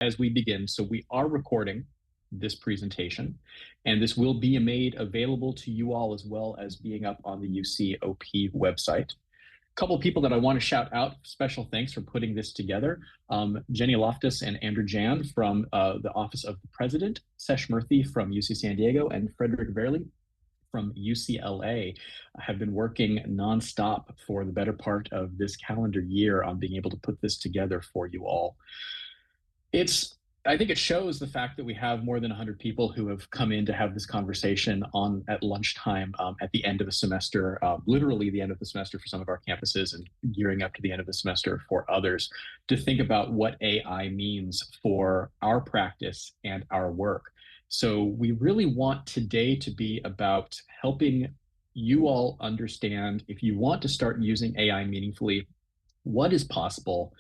as we begin. So we are recording this presentation, and this will be made available to you all as well as being up on the UCOP website. A couple of people that I want to shout out, special thanks for putting this together. Jenny Loftus and Andrew Jan from the Office of the President, Sesh Murthy from UC San Diego, and Frederick Verley from UCLA have been working nonstop for the better part of this calendar year on being able to put this together for you all. I think it shows the fact that we have more than 100 people who have come in to have this conversation at lunchtime at the end of the semester, literally the end of the semester for some of our campuses and gearing up to the end of the semester for others, to think about what AI means for our practice and our work. So we really want today to be about helping you all understand, if you want to start using AI meaningfully, what is possible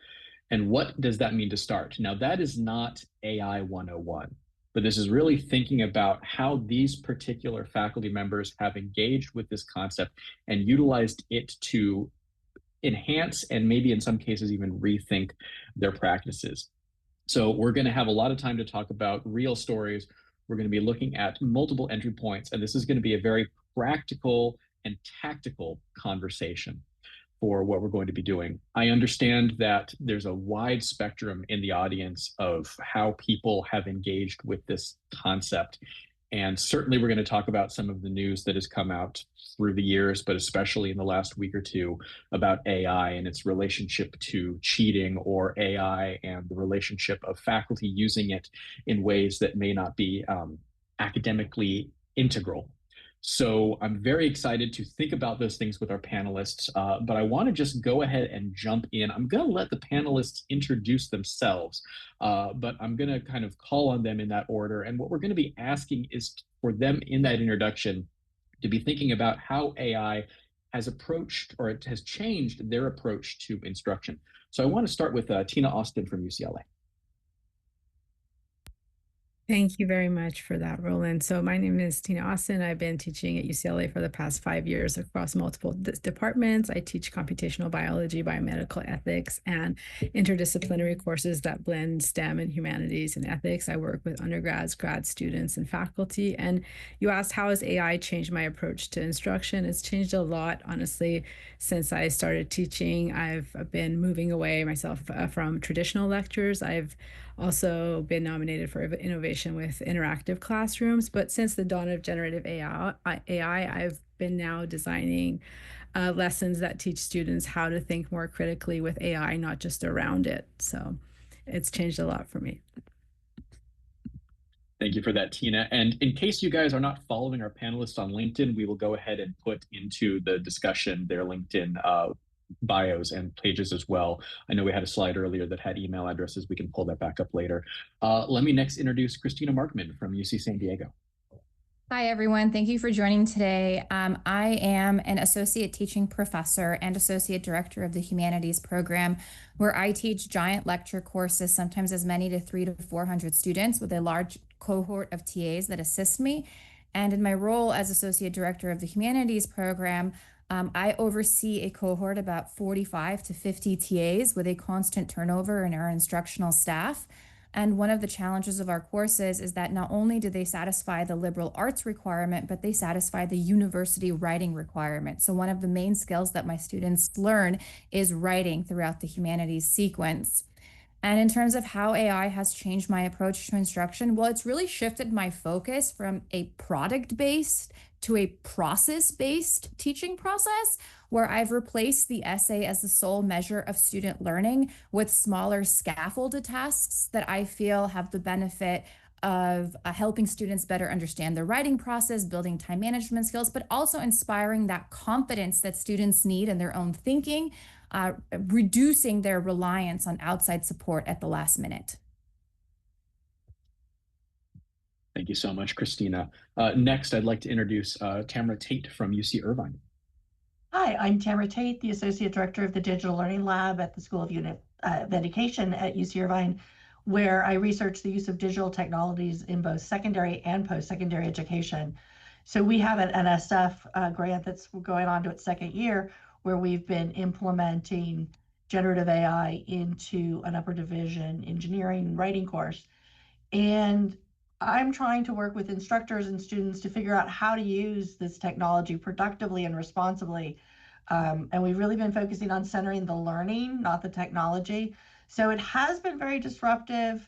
and what does that mean to start? Now, that is not AI 101, but this is really thinking about how these particular faculty members have engaged with this concept and utilized it to enhance and maybe in some cases even rethink their practices. So we're going to have a lot of time to talk about real stories. We're going to be looking at multiple entry points, and this is going to be a very practical and tactical conversation for what we're going to be doing. I understand that there's a wide spectrum in the audience of how people have engaged with this concept. And certainly we're going to talk about some of the news that has come out through the years, but especially in the last week or two about AI and its relationship to cheating, or AI and the relationship of faculty using it in ways that may not be academically integral. So I'm very excited to think about those things with our panelists, but I want to just go ahead and jump in. I'm going to let the panelists introduce themselves, but I'm going to kind of call on them in that order. And what we're going to be asking is for them in that introduction to be thinking about how AI has approached, or it has changed their approach to instruction. So I want to start with Tina Austin from UCLA. Thank you very much for that, Rolin. So my name is Tina Austin. I've been teaching at UCLA for the past 5 years across multiple departments. I teach computational biology, biomedical ethics, and interdisciplinary courses that blend STEM and humanities and ethics. I work with undergrads, grad students, and faculty. And you asked, how has AI changed my approach to instruction? It's changed a lot, honestly, since I started teaching. I've been moving away myself from traditional lectures. I've also been nominated for innovation with interactive classrooms. But since the dawn of generative AI, I've been now designing lessons that teach students how to think more critically with AI, not just around it. So it's changed a lot for me. Thank you for that, Tina. And in case you guys are not following our panelists on LinkedIn, we will go ahead and put into the discussion their LinkedIn bios and pages as well. I know we had a slide earlier that had email addresses. We can pull that back up later. Let me next introduce Christina Markman from UC San Diego. Hi, everyone. Thank you for joining today. I am an associate teaching professor and associate director of the humanities program, where I teach giant lecture courses, sometimes as many to 300 to 400 students, with a large cohort of TAs that assist me. And in my role as associate director of the humanities program, I oversee a cohort about 45 to 50 TAs with a constant turnover in our instructional staff. And one of the challenges of our courses is that not only do they satisfy the liberal arts requirement, but they satisfy the university writing requirement. So one of the main skills that my students learn is writing throughout the humanities sequence. And in terms of how AI has changed my approach to instruction, well, it's really shifted my focus from a product-based to a process-based teaching process, where I've replaced the essay as the sole measure of student learning with smaller scaffolded tasks that I feel have the benefit of helping students better understand their writing process, building time management skills, but also inspiring that confidence that students need in their own thinking, reducing their reliance on outside support at the last minute. Thank you so much, Christina. Next, I'd like to introduce Tamara Tate from UC Irvine. Hi, I'm Tamara Tate, the Associate Director of the Digital Learning Lab at the School of Education at UC Irvine, where I research the use of digital technologies in both secondary and post-secondary education. So we have an NSF grant that's going on to its second year, where we've been implementing generative AI into an upper division engineering writing course. And I'm trying to work with instructors and students to figure out how to use this technology productively and responsibly. And we've really been focusing on centering the learning, not the technology. So it has been very disruptive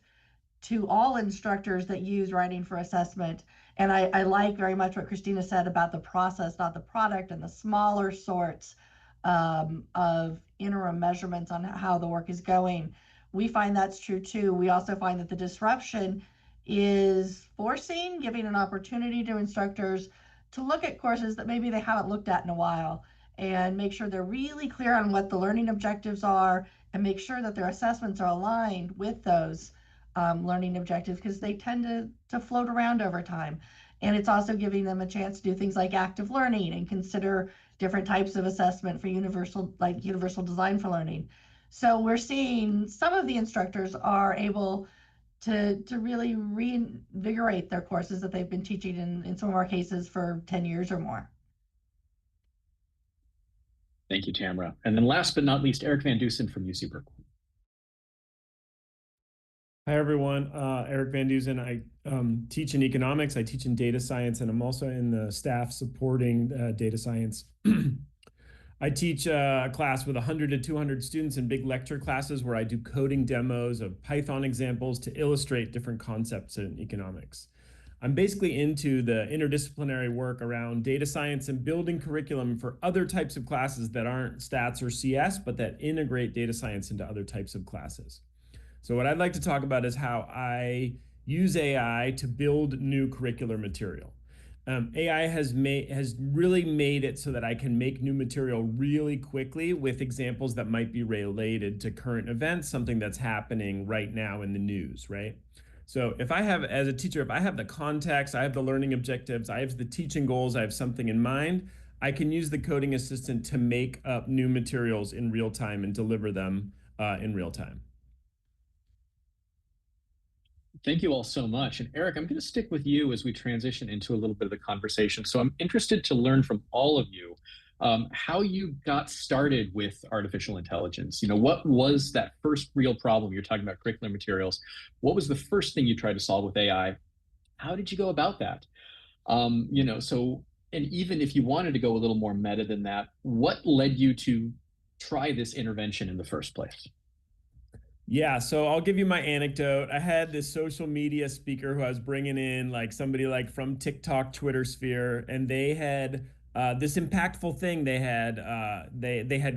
to all instructors that use writing for assessment. And I like very much what Christina said about the process, not the product, and the smaller sorts of interim measurements on how the work is going. We find that's true too. We also find that the disruption is forcing, giving an opportunity to instructors to look at courses that maybe they haven't looked at in a while and make sure they're really clear on what the learning objectives are and make sure that their assessments are aligned with those learning objectives, because they tend to float around over time. And it's also giving them a chance to do things like active learning and consider different types of assessment for universal design for learning. So we're seeing some of the instructors are able to really reinvigorate their courses that they've been teaching in some of our cases for 10 years or more. Thank you, Tamara. And then last but not least, Eric Van Dusen from UC Berkeley. Hi, everyone. Eric Van Dusen. I teach in economics. I teach in data science, and I'm also in the staff supporting data science. I teach a class with 100 to 200 students in big lecture classes where I do coding demos of Python examples to illustrate different concepts in economics. I'm basically into the interdisciplinary work around data science and building curriculum for other types of classes that aren't stats or CS, but that integrate data science into other types of classes. So what I'd like to talk about is how I use AI to build new curricular material. AI has really made it so that I can make new material really quickly with examples that might be related to current events, something that's happening right now in the news, right? So if I have, as a teacher, if I have the context, I have the learning objectives, I have the teaching goals, I have something in mind, I can use the coding assistant to make up new materials in real time and deliver them in real time. Thank you all so much. And Eric, I'm going to stick with you as we transition into a little bit of the conversation. So I'm interested to learn from all of you how you got started with artificial intelligence. You know, what was that first real problem? You're talking about curricular materials. What was the first thing you tried to solve with AI? How did you go about that? You know, so, and even if you wanted to go a little more meta than that, what led you to try this intervention in the first place? Yeah, so I'll give you my anecdote. I had this social media speaker who I was bringing in, like somebody like from TikTok, Twitter sphere, and they had this impactful thing they had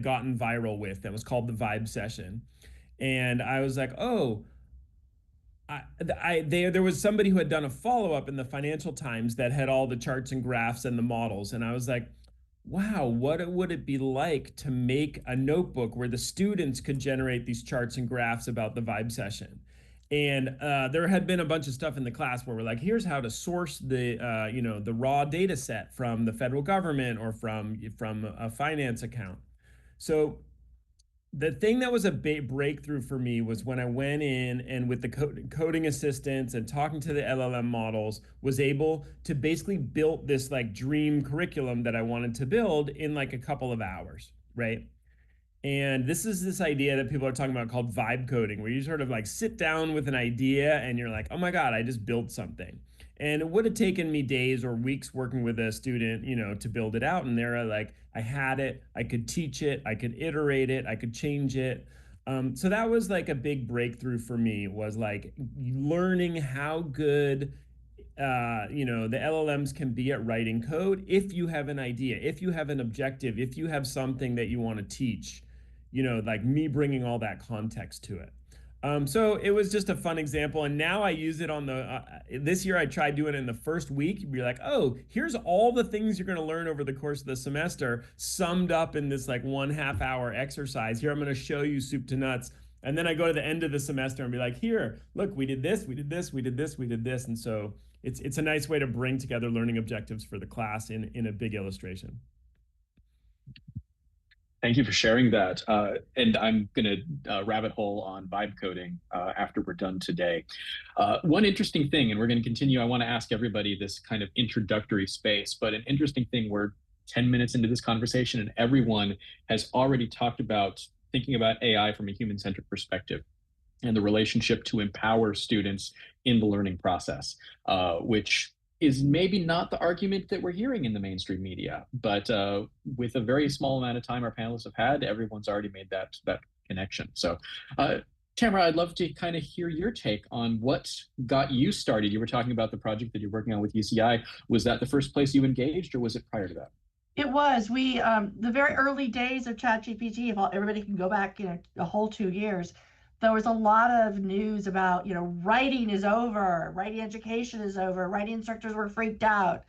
gotten viral with that was called the Vibe Session. And I was like, oh, there was somebody who had done a follow-up in the Financial Times that had all the charts and graphs and the models. And I was like, wow, what would it be like to make a notebook where the students could generate these charts and graphs about the Vibe Session? And there had been a bunch of stuff in the class where we're like, here's how to source the, you know, the raw data set from the federal government or from a finance account. So the thing that was a big breakthrough for me was when I went in and with the coding assistants and talking to the LLM models was able to basically build this like dream curriculum that I wanted to build in like a couple of hours, right? And this is this idea that people are talking about called vibe coding, where you sort of like sit down with an idea and you're like, oh my God, I just built something. And it would have taken me days or weeks working with a student, you know, to build it out. And they're like, I had it, I could teach it, I could iterate it, I could change it. So that was like a big breakthrough for me, was like learning how good you know, the LLMs can be at writing code if you have an idea, if you have an objective, if you have something that you want to teach, you know, like me bringing all that context to it. So it was just a fun example. And now I use it on the, this year I tried doing it in the first week. You'd be like, oh, here's all the things you're going to learn over the course of the semester summed up in this like 1.5 hour exercise. Here, I'm going to show you soup to nuts. And then I go to the end of the semester and be like, here, look, we did this, we did this, we did this, we did this. And so it's a nice way to bring together learning objectives for the class in a big illustration. Thank you for sharing that. And I'm going to rabbit hole on vibe coding after we're done today. One interesting thing, and we're going to continue, I want to ask everybody this kind of introductory space, but an interesting thing, we're 10 minutes into this conversation and everyone has already talked about thinking about AI from a human-centered perspective and the relationship to empower students in the learning process, which is maybe not the argument that we're hearing in the mainstream media, but with a very small amount of time our panelists have had, everyone's already made that connection. So, Tamara, I'd love to kind of hear your take on what got you started. You were talking about the project that you're working on with UCI. Was that the first place you engaged, or was it prior to that? It was. We the very early days of ChatGPT, if everybody can go back, a whole 2 years, there was a lot of news about, writing is over, writing education is over, writing instructors were freaked out.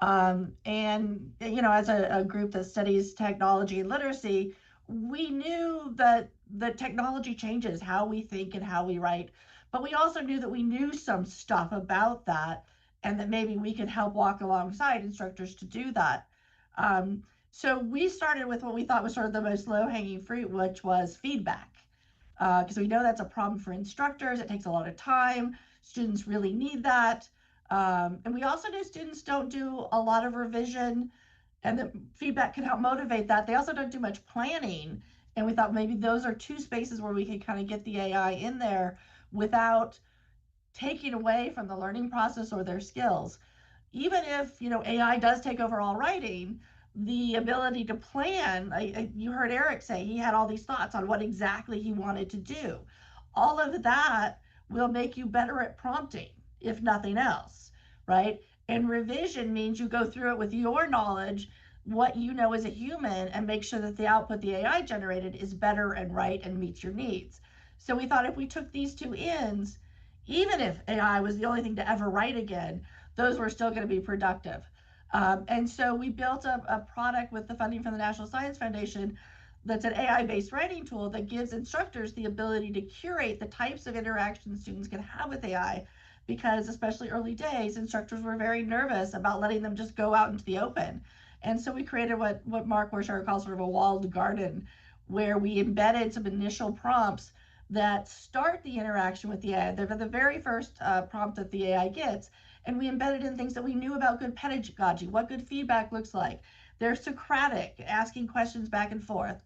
And, as a group that studies technology and literacy, we knew that the technology changes how we think and how we write, but we also knew that we knew some stuff about that and that maybe we could help walk alongside instructors to do that. So we started with what we thought was sort of the most low-hanging fruit, which was feedback. Because we know that's a problem for instructors. It takes a lot of time. Students really need that. And we also know students don't do a lot of revision, and that feedback can help motivate that. They also don't do much planning. And we thought maybe those are two spaces where we could kind of get the AI in there without taking away from the learning process or their skills. Even if, AI does take over all writing, the ability to plan, you heard Eric say he had all these thoughts on what exactly he wanted to do. All of that will make you better at prompting, if nothing else, right? And revision means you go through it with your knowledge, what you know as a human, and make sure that the output the AI generated is better and right and meets your needs. So we thought if we took these two ends, even if AI was the only thing to ever write again, those were still going to be productive. And so we built a product with the funding from the National Science Foundation that's an AI-based writing tool that gives instructors the ability to curate the types of interactions students can have with AI, because especially early days, instructors were very nervous about letting them just go out into the open. And so we created what Mark Worshire calls sort of a walled garden, where we embedded some initial prompts that start the interaction with the AI. They're the very first prompt that the AI gets. And we embedded in things that we knew about good pedagogy, what good feedback looks like. They're Socratic, asking questions back and forth.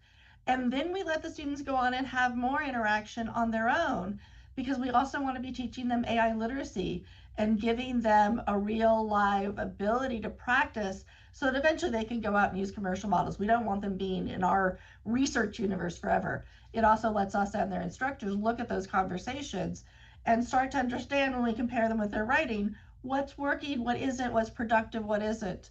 And then we let the students go on and have more interaction on their own, because we also want to be teaching them AI literacy and giving them a real live ability to practice so that eventually they can go out and use commercial models. We don't want them being in our research universe forever. It also lets us and their instructors look at those conversations and start to understand, when we compare them with their writing, what's working, what isn't, what's productive, what isn't.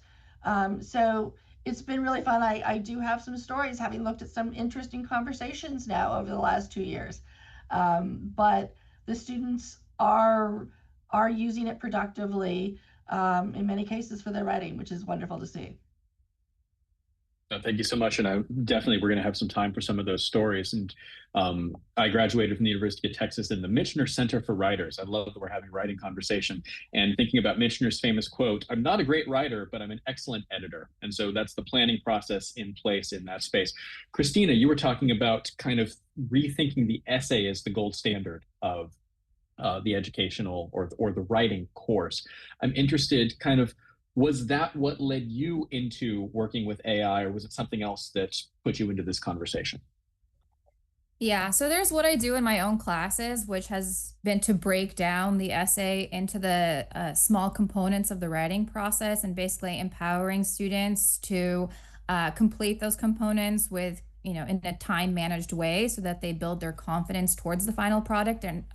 So it's been really fun. I do have some stories, having looked at some interesting conversations now over the last 2 years. But the students are using it productively, in many cases for their writing, which is wonderful to see. Thank you so much. And we're going to have some time for some of those stories. And I graduated from the University of Texas in the Michener Center for Writers. I love that we're having a writing conversation and thinking about Michener's famous quote, "I'm not a great writer, but I'm an excellent editor." And so that's the planning process in place in that space. Christina, you were talking about kind of rethinking the essay as the gold standard of the educational or the writing course. I'm interested was that what led you into working with AI, or was it something else that put you into this conversation? Yeah, so there's what I do in my own classes, which has been to break down the essay into the small components of the writing process, and basically empowering students to complete those components with, in a time managed way, so that they build their confidence towards the final product and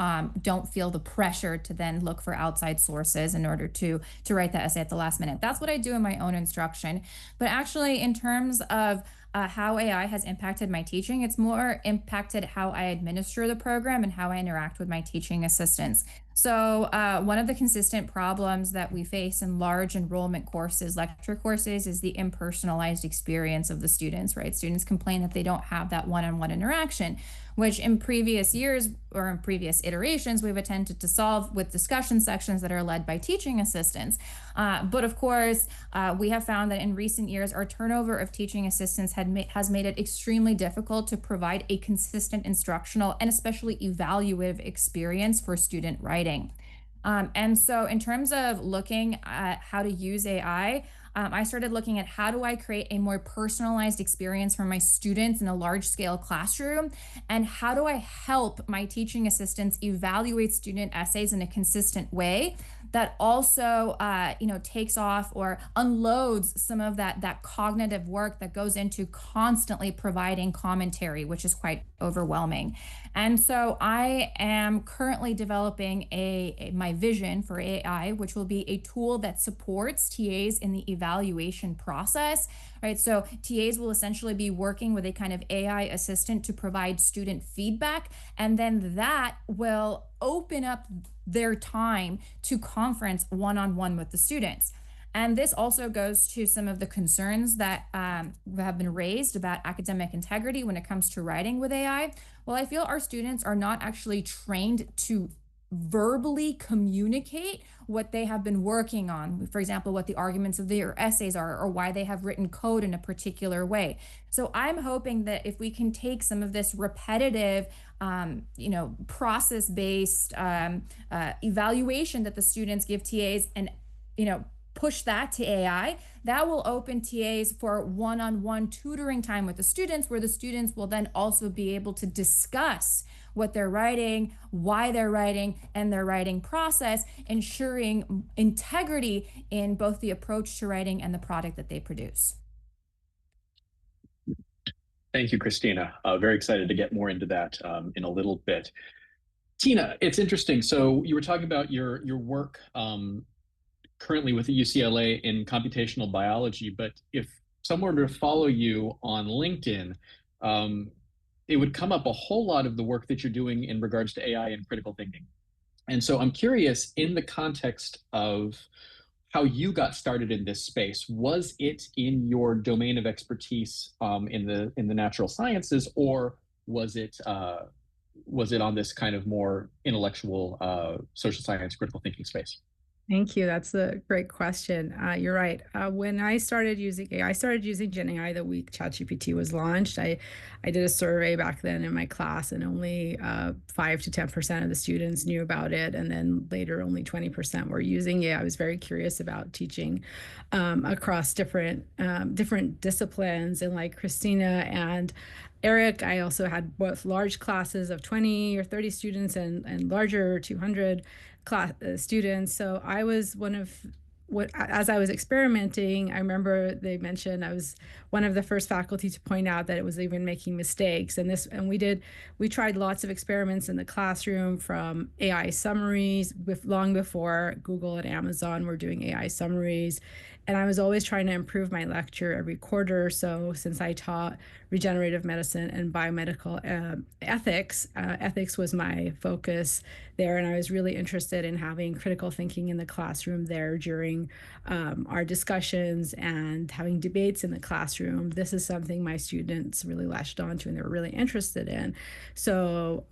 don't feel the pressure to then look for outside sources in order to write that essay at the last minute. That's what I do in my own instruction. But actually, in terms of how AI has impacted my teaching, it's more impacted how I administer the program and how I interact with my teaching assistants. So one of the consistent problems that we face in large enrollment courses, lecture courses, is the impersonalized experience of the students, right? Students complain that they don't have that one-on-one interaction, which in previous years or in previous iterations, we've attempted to solve with discussion sections that are led by teaching assistants. But of course, we have found that in recent years, our turnover of teaching assistants has made it extremely difficult to provide a consistent instructional and especially evaluative experience for student writing. And so in terms of looking at how to use AI, I started looking at how do I create a more personalized experience for my students in a large-scale classroom, and how do I help my teaching assistants evaluate student essays in a consistent way that also takes off or unloads some of that cognitive work that goes into constantly providing commentary, which is quite overwhelming. And so I am currently developing my vision for AI, which will be a tool that supports TAs in the evaluation process, right? So TAs will essentially be working with a kind of AI assistant to provide student feedback, and then that will open up their time to conference one-on-one with the students. And this also goes to some of the concerns that have been raised about academic integrity when it comes to writing with AI. Well, I feel our students are not actually trained to verbally communicate what they have been working on. For example, what the arguments of their essays are, or why they have written code in a particular way. So I'm hoping that if we can take some of this repetitive, process-based evaluation that the students give TAs and, push that to AI, that will open TAs for one-on-one tutoring time with the students, where the students will then also be able to discuss what they're writing, why they're writing, and their writing process, ensuring integrity in both the approach to writing and the product that they produce. Thank you, Christina. Very excited to get more into that in a little bit. Tina, it's interesting. So you were talking about your work currently with the UCLA in computational biology, but if someone were to follow you on LinkedIn, it would come up a whole lot of the work that you're doing in regards to AI and critical thinking. And so I'm curious, in the context of how you got started in this space, was it in your domain of expertise in the natural sciences, or was it on this kind of more intellectual social science critical thinking space? Thank you. That's a great question. You're right. When I started using AI, I started using Gen AI the week ChatGPT was launched. I did a survey back then in my class, and only 5 to 10% of the students knew about it. And then later, only 20% were using it. I was very curious about teaching across different disciplines. And like Christina and Eric, I also had both large classes of 20 or 30 students and larger 200 students. So I was as I was experimenting, I remember they mentioned I was one of the first faculty to point out that it was even making mistakes. And we tried lots of experiments in the classroom, from AI summaries long before Google and Amazon were doing AI summaries. And I was always trying to improve my lecture every quarter or so, since I taught regenerative medicine and biomedical ethics. Ethics was my focus there, and I was really interested in having critical thinking in the classroom there during our discussions and having debates in the classroom. This is something my students really latched onto and they were really interested in. So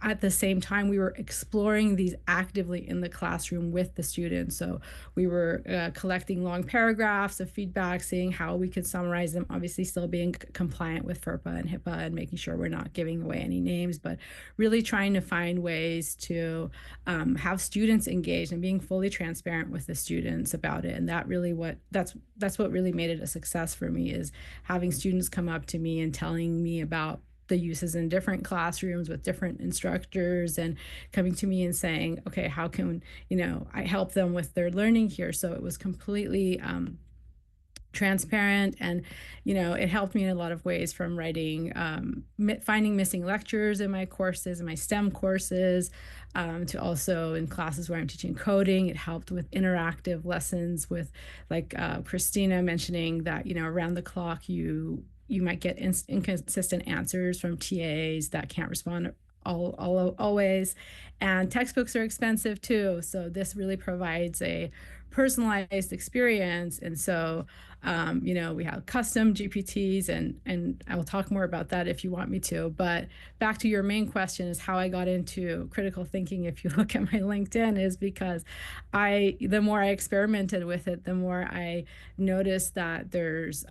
at the same time, we were exploring these actively in the classroom with the students. So we were collecting long paragraphs of feedback, seeing how we could summarize them, obviously still being compliant with FERPA and HIPAA and making sure we're not giving away any names, but really trying to find ways to have students engaged and being fully transparent with the students about it. And that's what really made it a success for me, is having students come up to me and telling me about the uses in different classrooms with different instructors, and coming to me and saying, okay, how can I help them with their learning here? So it was completely transparent, and it helped me in a lot of ways, from writing, finding missing lectures in my courses, in my STEM courses, to also in classes where I'm teaching coding. It helped with interactive lessons with, like Christina mentioning that around the clock you might get inconsistent answers from TAs that can't respond always. And textbooks are expensive too. So this really provides a personalized experience. And so, we have custom GPTs, and I will talk more about that if you want me to. But back to your main question, is how I got into critical thinking. If you look at my LinkedIn, is because the more I experimented with it, the more I noticed that there's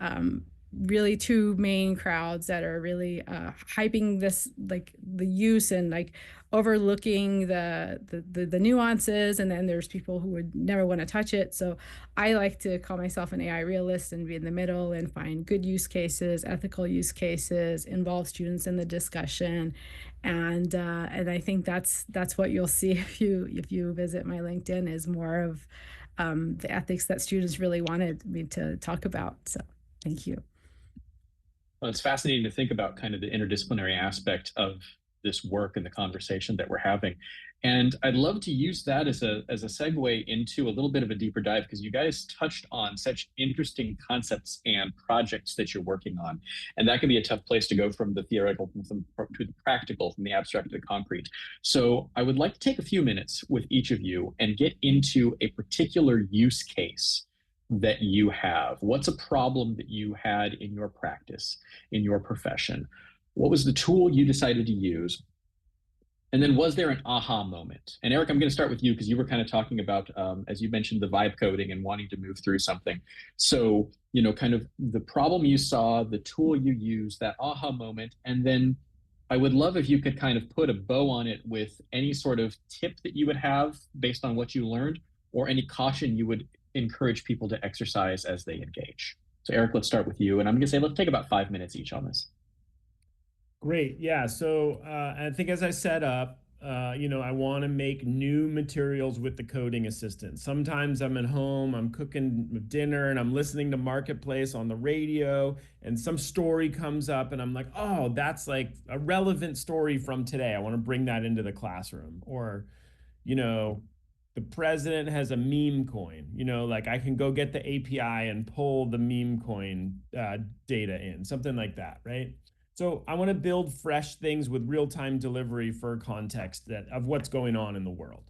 really two main crowds that are really hyping this, like the use and like overlooking the nuances, and then there's people who would never want to touch it. So I like to call myself an AI realist and be in the middle and find good use cases, ethical use cases, involve students in the discussion, and I think that's what you'll see if you visit my LinkedIn, is more of the ethics that students really wanted me to talk about. So thank you. Well, it's fascinating to think about kind of the interdisciplinary aspect of this work and the conversation that we're having. And I'd love to use that as a segue into a little bit of a deeper dive, because you guys touched on such interesting concepts and projects that you're working on. And that can be a tough place to go from the theoretical to the practical, from the abstract to the concrete. So I would like to take a few minutes with each of you and get into a particular use case that you have. What's a problem that you had in your practice, in your profession? What was the tool you decided to use? And then was there an aha moment? And Eric, I'm going to start with you, because you were kind of talking about, as you mentioned, the vibe coding and wanting to move through something. So, you know, kind of the problem you saw, the tool you used, that aha moment, and then I would love if you could kind of put a bow on it with any sort of tip that you would have based on what you learned, or any caution you would encourage people to exercise as they engage. So Eric, let's start with you. And I'm going to say, let's take about 5 minutes each on this. Great. Yeah. So I think as I set up, you know, I want to make new materials with the coding assistant. Sometimes I'm at home, I'm cooking dinner, and I'm listening to Marketplace on the radio, and some story comes up, and I'm like, oh, that's like a relevant story from today. I want to bring that into the classroom. Or, you know, the president has a meme coin, you know, like I can go get the API and pull the meme coin data in, something like that, right? So I want to build fresh things with real-time delivery for context of what's going on in the world.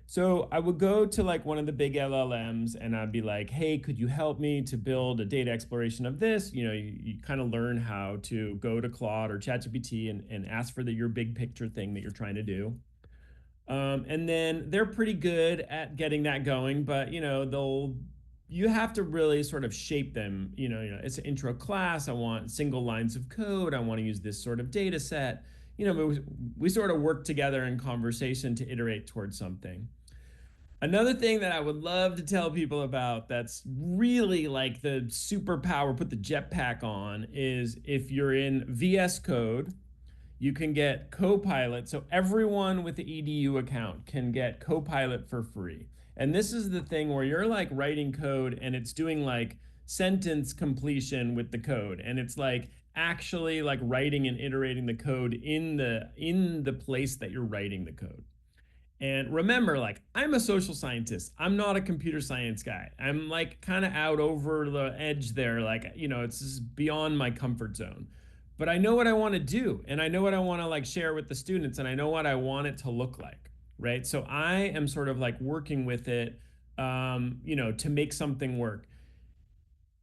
So I would go to like one of the big LLMs and I'd be like, hey, could you help me to build a data exploration of this? You know, you kind of learn how to go to Claude or ChatGPT and ask for your big picture thing that you're trying to do. And then they're pretty good at getting that going, but you know, you have to really sort of shape them. You know, it's an intro class. I want single lines of code. I want to use this sort of data set. You know, we sort of work together in conversation to iterate towards something. Another thing that I would love to tell people about that's really like the superpower, put the jetpack on, is if you're in VS Code, you can get Copilot. So everyone with the EDU account can get Copilot for free. And this is the thing where you're like writing code and it's doing like sentence completion with the code. And it's like actually like writing and iterating the code in the place that you're writing the code. And remember, like, I'm a social scientist. I'm not a computer science guy. I'm like kind of out over the edge there. Like, you know, it's just beyond my comfort zone. But I know what I want to do. And I know what I want to like share with the students. And I know what I want it to look like. Right. So I am sort of like working with it, you know, to make something work.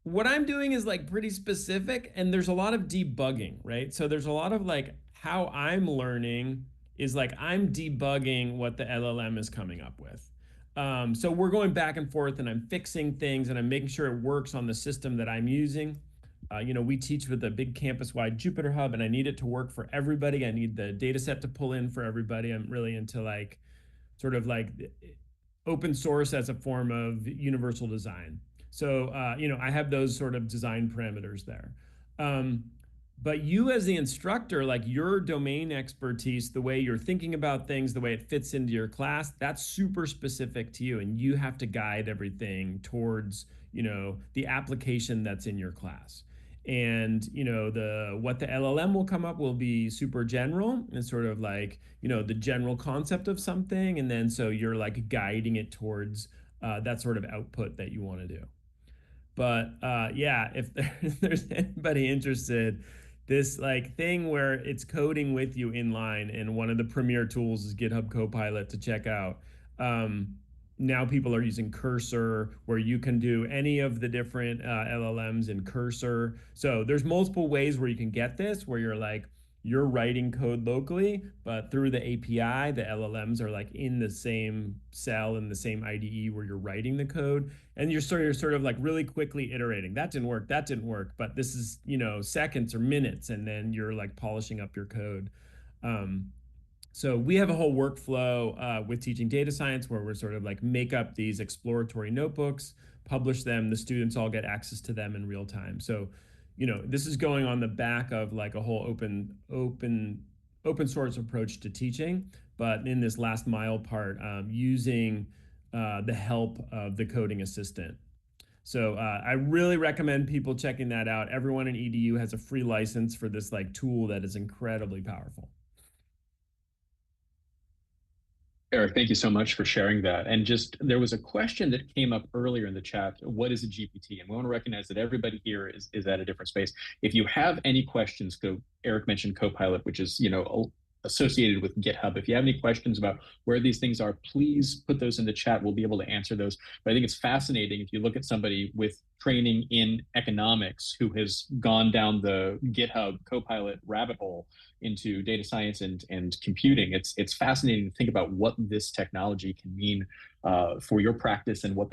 What I'm doing is like pretty specific, and there's a lot of debugging, right? So there's a lot of like how I'm learning is like I'm debugging what the LLM is coming up with. So we're going back and forth, and I'm fixing things, and I'm making sure it works on the system that I'm using. You know, we teach with a big campus-wide Jupyter Hub, and I need it to work for everybody. I need the data set to pull in for everybody. I'm really into like sort of like open source as a form of universal design. So, you know, I have those sort of design parameters there. But you as the instructor, like your domain expertise, the way you're thinking about things, the way it fits into your class, that's super specific to you. And you have to guide everything towards, you know, the application that's in your class. And, you know, what the LLM will come up will be super general and sort of like, you know, the general concept of something. And then so you're like guiding it towards that sort of output that you want to do. But yeah, if there's anybody interested, this like thing where it's coding with you in line, and one of the premier tools is GitHub Copilot to check out. Now people are using Cursor, where you can do any of the different LLMs in Cursor. So there's multiple ways where you can get this, where you're like, you're writing code locally, but through the API, the LLMs are like in the same cell in the same IDE where you're writing the code, and you're sort of like really quickly iterating. That didn't work. That didn't work. But this is, you know, seconds or minutes, and then you're like polishing up your code. So we have a whole workflow with teaching data science where we're sort of like make up these exploratory notebooks, publish them, the students all get access to them in real time. So, you know, this is going on the back of like a whole open source approach to teaching, but in this last mile part, using the help of the coding assistant. So I really recommend people checking that out. Everyone in EDU has a free license for this like tool that is incredibly powerful. Eric, thank you so much for sharing that. And just there was a question that came up earlier in the chat. What is a GPT? And we want to recognize that everybody here is at a different space. If you have any questions, Eric mentioned Copilot, which is, you know, associated with GitHub. If you have any questions about where these things are, please put those in the chat. We'll be able to answer those. But I think it's fascinating if you look at somebody with training in economics who has gone down the GitHub Copilot rabbit hole into data science and computing. It's fascinating to think about what this technology can mean for your practice and what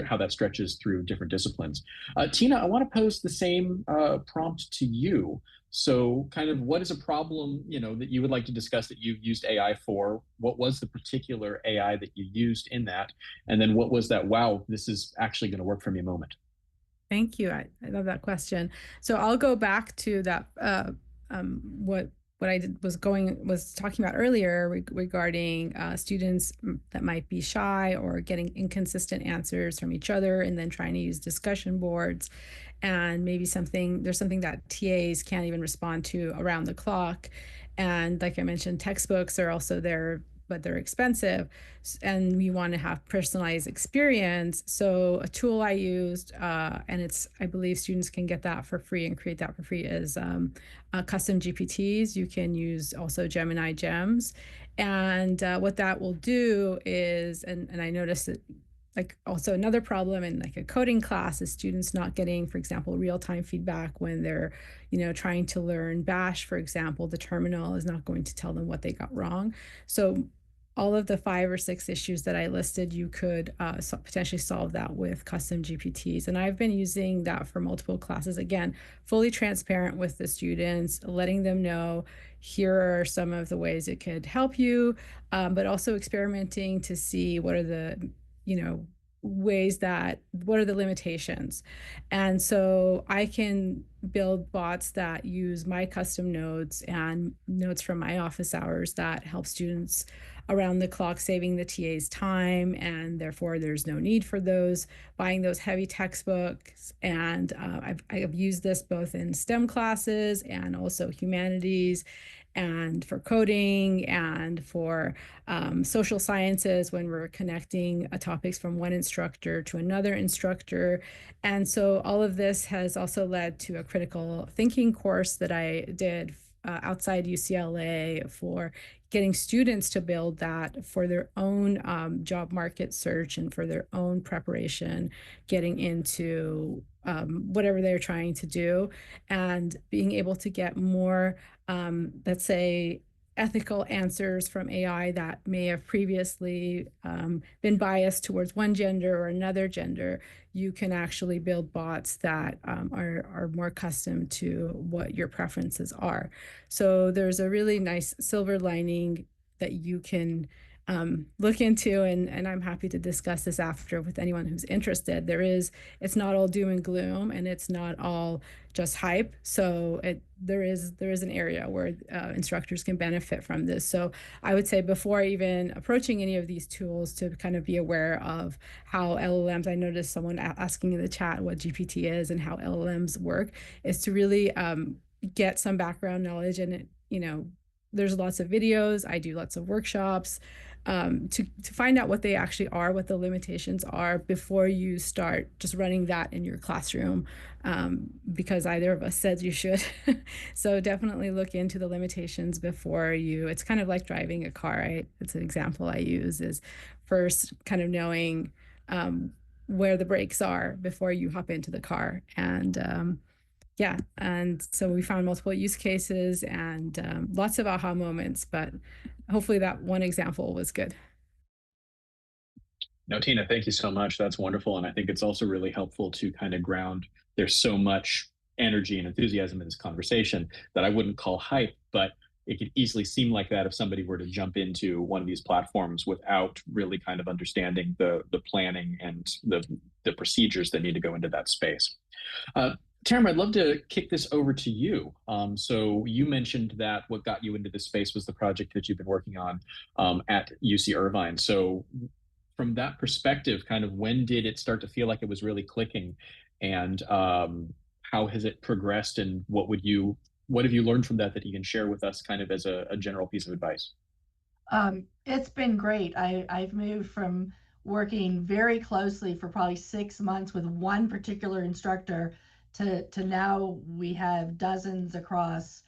how that stretches through different disciplines. Tina, I want to pose the same prompt to you. So kind of what is a problem, you know, that you would like to discuss that you've used AI for? What was the particular AI that you used in that? And then what was that, wow, this is actually going to work for me moment? Thank you. I love that question. So I'll go back to that, what I was talking about earlier regarding students that might be shy or getting inconsistent answers from each other, and then trying to use discussion boards, and maybe there's something that TAs can't even respond to around the clock. And like I mentioned, textbooks are also there, but they're expensive, and we want to have personalized experience. So a tool I used, and I believe students can get that for free and create that for free, is custom GPTs. You can use also Gemini Gems. And what that will do is, and I noticed that, like, also another problem in like a coding class is students not getting, for example, real-time feedback when they're, you know, trying to learn Bash, for example. The terminal is not going to tell them what they got wrong. So all of the 5 or 6 issues that I listed, you could potentially solve that with custom GPTs. And I've been using that for multiple classes. Again, fully transparent with the students, letting them know, here are some of the ways it could help you, but also experimenting to see what are the, you know, what are the limitations. And so I can build bots that use my custom notes and notes from my office hours that help students around the clock, saving the TA's time, and therefore there's no need for buying those heavy textbooks. And I've used this both in STEM classes and also humanities, and for coding, and for social sciences when we're connecting topics from one instructor to another instructor. And so all of this has also led to a critical thinking course that I did outside UCLA for getting students to build that for their own job market search and for their own preparation, getting into whatever they're trying to do, and being able to get more, let's say, ethical answers from AI that may have previously been biased towards one gender or another gender. You can actually build bots that are more custom to what your preferences are. So there's a really nice silver lining that you can look into, and I'm happy to discuss this after with anyone who's interested. It's not all doom and gloom, and it's not all just hype. So there is an area where instructors can benefit from this. So I would say, before even approaching any of these tools, to kind of be aware of how LLMs, I noticed someone asking in the chat what GPT is and how LLMs work, is to really get some background knowledge. And there's lots of videos. I do lots of workshops to find out what they actually are, what the limitations are, before you start just running that in your classroom, because either of us said you should. So definitely look into the limitations before it's kind of like driving a car. It's an example I use, is first kind of knowing where the brakes are before you hop into the car. And Yeah, and so we found multiple use cases and lots of aha moments, but hopefully that one example was good. No, Tina, thank you so much. That's wonderful. And I think it's also really helpful to kind of ground. There's so much energy and enthusiasm in this conversation that I wouldn't call hype, but it could easily seem like that if somebody were to jump into one of these platforms without really kind of understanding the planning and the procedures that need to go into that space. Tamara, I'd love to kick this over to you. So you mentioned that what got you into this space was the project that you've been working on at UC Irvine. So from that perspective, kind of when did it start to feel like it was really clicking, and how has it progressed, and what have you learned from that you can share with us kind of as a general piece of advice? It's been great. I've moved from working very closely for probably 6 months with one particular instructor to now we have dozens across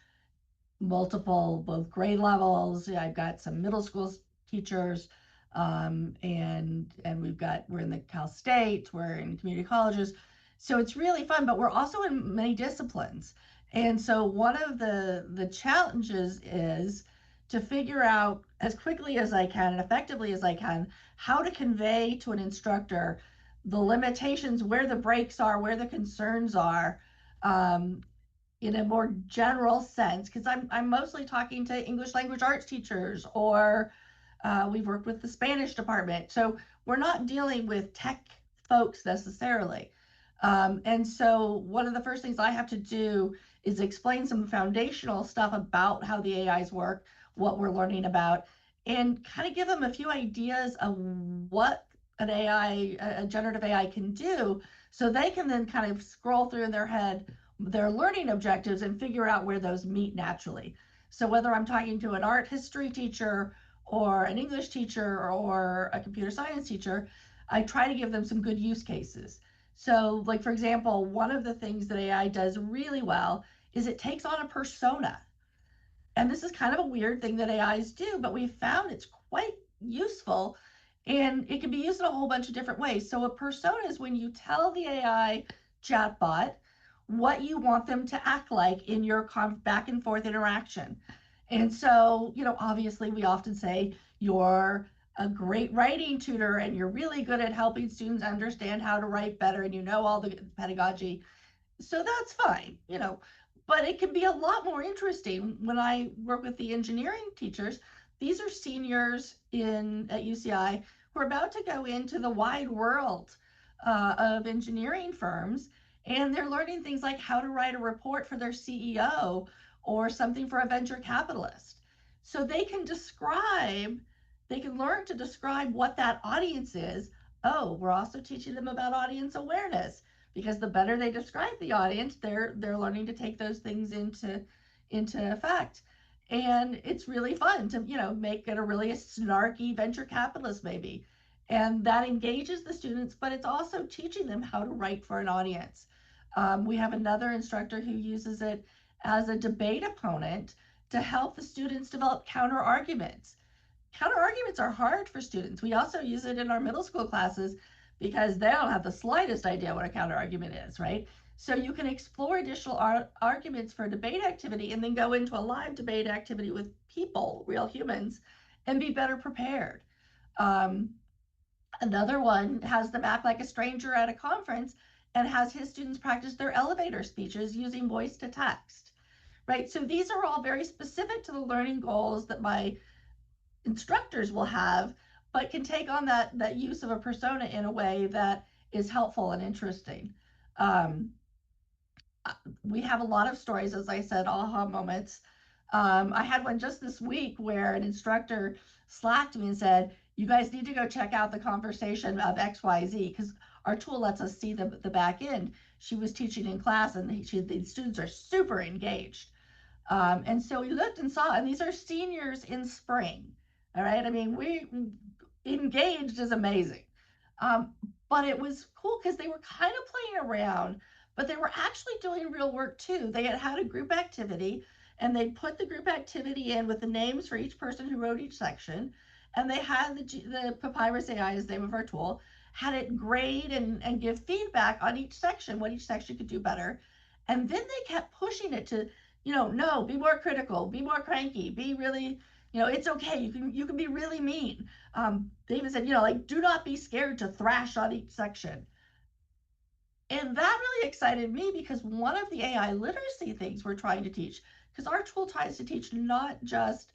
multiple both grade levels. I've got some middle school teachers, and we're in the Cal State, we're in community colleges, so it's really fun. But we're also in many disciplines, and so one of the challenges is to figure out as quickly as I can and effectively as I can how to convey to an instructor the limitations, where the breaks are, where the concerns are, um, in a more general sense, because I'm mostly talking to English language arts teachers, or we've worked with the Spanish department. So we're not dealing with tech folks necessarily. And so one of the first things I have to do is explain some foundational stuff about how the AIs work, what we're learning about, and kind of give them a few ideas of what an AI, a generative AI can do, so they can then kind of scroll through in their head their learning objectives and figure out where those meet naturally. So whether I'm talking to an art history teacher or an English teacher or a computer science teacher, I try to give them some good use cases. So, like, for example, one of the things that AI does really well is it takes on a persona. And this is kind of a weird thing that AIs do, but we've found it's quite useful, and it can be used in a whole bunch of different ways. So a persona is when you tell the AI chatbot what you want them to act like in your back and forth interaction. And so, obviously we often say you're a great writing tutor and you're really good at helping students understand how to write better and you know all the pedagogy, so that's fine, but it can be a lot more interesting when I work with the engineering teachers. These are seniors at UCI who are about to go into the wide world of engineering firms, and they're learning things like how to write a report for their CEO or something for a venture capitalist. So they can learn to describe what that audience is. Oh, we're also teaching them about audience awareness, because the better they describe the audience, they're learning to take those things into effect. And it's really fun to make it a really snarky venture capitalist maybe, and that engages the students, but it's also teaching them how to write for an audience. We have another instructor who uses it as a debate opponent to help the students develop counter arguments. Counter arguments are hard for students. We also use it in our middle school classes because they don't have the slightest idea what a counter argument is, right? So you can explore additional arguments for a debate activity and then go into a live debate activity with people, real humans, and be better prepared. Another one has them act like a stranger at a conference and has his students practice their elevator speeches using voice to text, right? So these are all very specific to the learning goals that my instructors will have, but can take on that use of a persona in a way that is helpful and interesting. We have a lot of stories, as I said, aha moments. I had one just this week where an instructor slacked me and said, you guys need to go check out the conversation of XYZ, because our tool lets us see the back end. She was teaching in class and the students are super engaged. And so we looked and saw, and these are seniors in spring. All right. I mean, we engaged is amazing. But it was cool because they were kind of playing around, but they were actually doing real work too. They had a group activity, and they put the group activity in with the names for each person who wrote each section. And they had the PapyrusAI, is the name of our tool, had it grade and give feedback on each section, what each section could do better. And then they kept pushing it to, no, be more critical, be more cranky, be really, it's okay. You can be really mean. They even said, like, do not be scared to thrash on each section. And that really excited me because one of the AI literacy things we're trying to teach, because our tool tries to teach not just